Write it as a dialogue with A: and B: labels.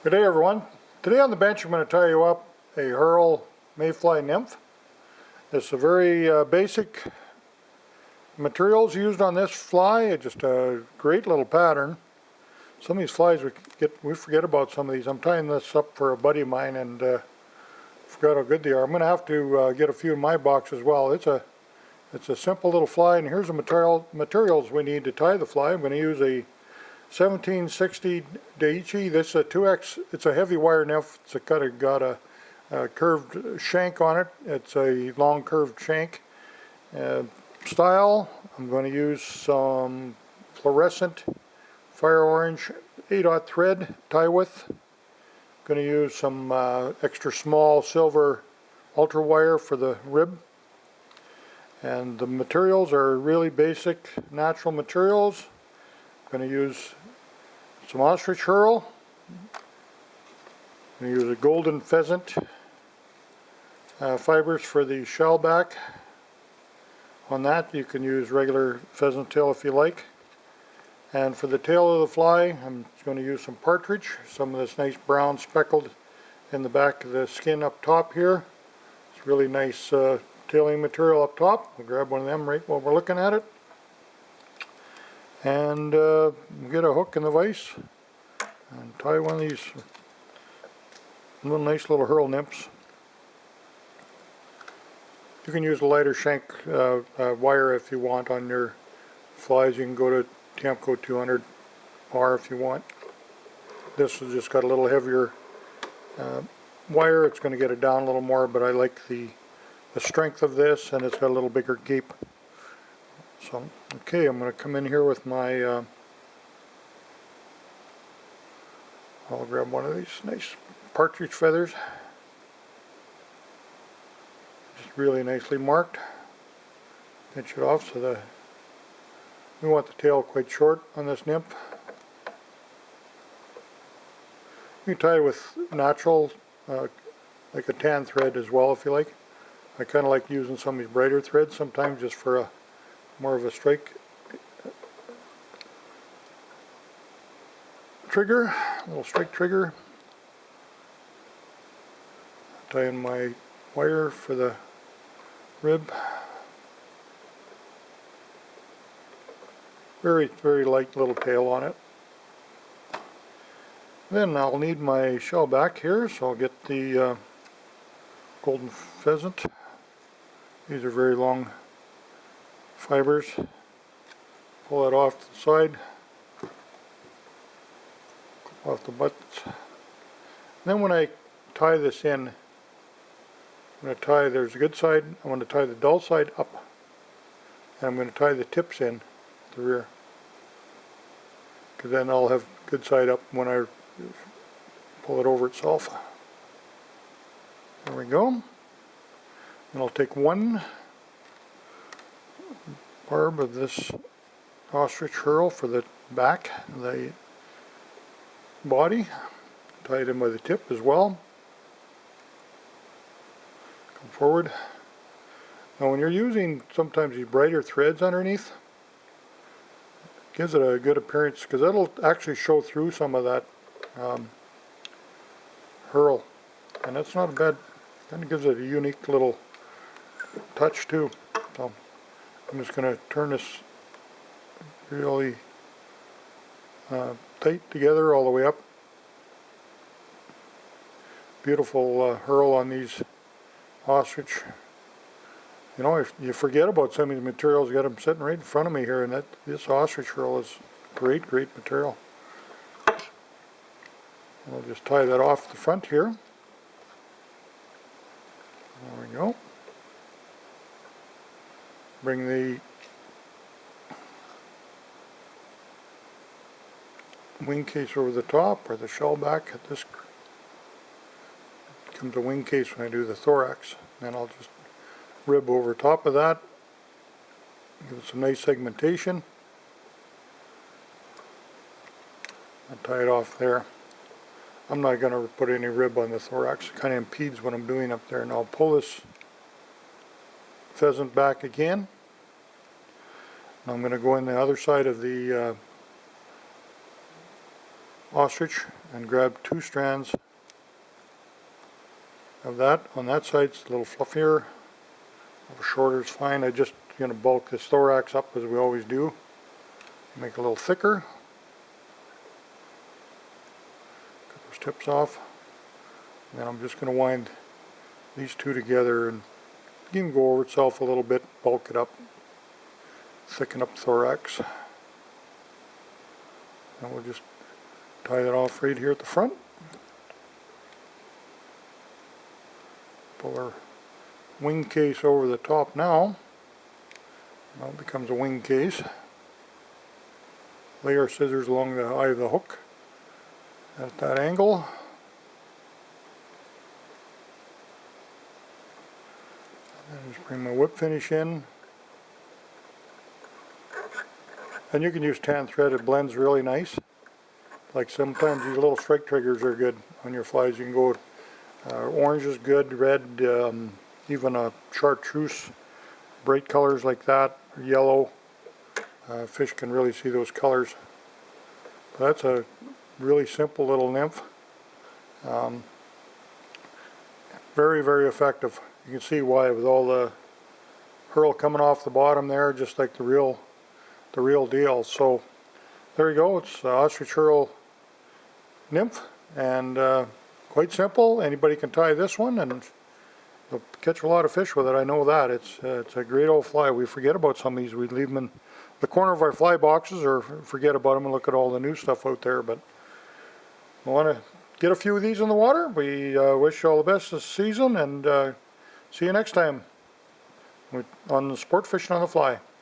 A: Good day, everyone. Today on the bench I'm going to tie you up a Herl Mayfly Nymph. It's a very basic materials used on this fly. It's just a great little pattern. Some of these flies we forget about some of these. I'm tying this up for a buddy of mine and forgot how good they are. I'm going to have to get a few in my box as well. It's a simple little fly, and here's the materials we need to tie the fly. I'm going to use a 1760 Daiichi. This is a 2X. It's a heavy wire nymph. It's got a curved shank on it. It's a long curved shank. Style, I'm going to use some fluorescent fire orange 8/0 thread tie width. I'm going to use some extra small silver ultra wire for the rib. And the materials are really basic natural materials. I'm going to use some Ostrich Herl. I'm going to use a golden pheasant fibers for the shell back. On that you can use regular pheasant tail if you like. And for the tail of the fly I'm going to use some partridge, some of this nice brown speckled in the back of the skin up top here. It's really nice tailing material up top. We'll grab one of them right while we're looking at it. And get a hook and the vise and tie one of these nice little Herl nymphs. You can use a lighter shank wire if you want on your flies. You can go to Tiemco 200R if you want. This has just got a little heavier wire. It's going to get it down a little more, but I like the strength of this, and it's got a little bigger gape. So, okay, I'm going to come in here with my, I'll grab one of these nice partridge feathers. Just really nicely marked. Pinch it off so we want the tail quite short on this nymph. You can tie it with natural, like a tan thread as well if you like. I kind of like using some of these brighter threads sometimes just for a more of a strike trigger, a little strike trigger. Tie in my wire for the rib. Very, very light little tail on it. Then I'll need my shell back here, so I'll get the golden pheasant. These are very long fibers. Pull that off to the side, off the buttons. Then when I tie this in, I'm going to tie, there's a good side, I'm going to tie the dull side up, and I'm going to tie the tips in the rear, because then I'll have good side up when I pull it over itself. There we go. And I'll take one barb of this Ostrich Herl for the back, the body, tie it in by the tip as well. Come forward. Now when you're using sometimes these brighter threads underneath, it gives it a good appearance, because that'll actually show through some of that Herl, and that's not a bad, kind of gives it a unique little touch too. So I'm just going to turn this really tight together all the way up. Beautiful Herl on these ostrich. You know, if you forget about some of these materials, you got them sitting right in front of me here, and this Ostrich Herl is great, great material. I'll just tie that off the front here. There we go. Bring the wing case over the top, or the shell back at this. Comes a wing case when I do the thorax. Then I'll just rib over top of that. Give it some nice segmentation. I'll tie it off there. I'm not going to put any rib on the thorax. It kind of impedes what I'm doing up there. And I'll pull this pheasant back again. And I'm going to go in the other side of the ostrich and grab 2 strands of that. On that side it's a little fluffier, a little shorter is fine. I just going to bulk this thorax up as we always do. Make it a little thicker. Cut those tips off. And then I'm just going to wind these 2 together and you can go over itself a little bit, bulk it up, thicken up the thorax. And we'll just tie that off right here at the front. Pull our wing case over the top now. Now it becomes a wing case. Lay our scissors along the eye of the hook at that angle. And then just bring my whip finish in. And you can use tan thread, it blends really nice. Like sometimes these little strike triggers are good on your flies. You can go orange is good, red, even a chartreuse, bright colors like that, yellow. Fish can really see those colors. But that's a really simple little nymph. Very, very effective. You can see why with all the herl coming off the bottom there, just like the real deal. So there you go. It's Ostrich Herl nymph, and quite simple. Anybody can tie this one, and they'll catch a lot of fish with it. I know that. It's a great old fly. We forget about some of these. We leave them in the corner of our fly boxes or forget about them and look at all the new stuff out there. But we want to get a few of these in the water. We wish you all the best this season, and see you next time on Sport Fishing on the Fly.